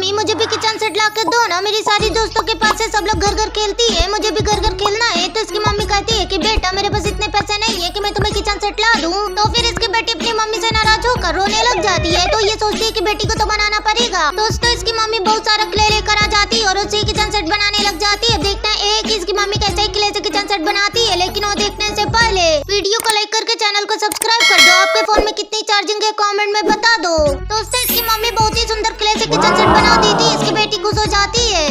Mummy मुझे भी kitchen set ला कर दो ना, मेरी सारी दोस्तों के पास है, सब लोग घर घर खेलती है, मुझे भी घर घर खेलना है। तो इसकी मम्मी कहती है कि बेटा मेरे पास इतने पैसे नहीं है कि मैं तुम्हें किचन सेट ला दूं। तो फिर इसकी बेटी अपनी मम्मी से नाराज होकर रोने लग जाती है। तो ये सोचती है कि बेटी को तो बनाना पड़ेगा। दोस्तों इसकी मम्मी बहुत सारा क्ले लेकर आ जाती है और उसे किचन सेट बनाने लग जाती है। देखते हैं एक इसकी मम्मी कैसे क्ले से किचन सेट बनाती है। लेकिन वो देखने से पहले वीडियो को लाइक करके चैनल को सब्सक्राइब कर दो। आपके फोन में कितनी चार्जिंग है कमेंट में बता दो। दोस्तों इसकी मम्मी बहुत ही सुंदर क्ले से किचन सेट बना दी थी। इसकी बेटी खुश हो जाती है।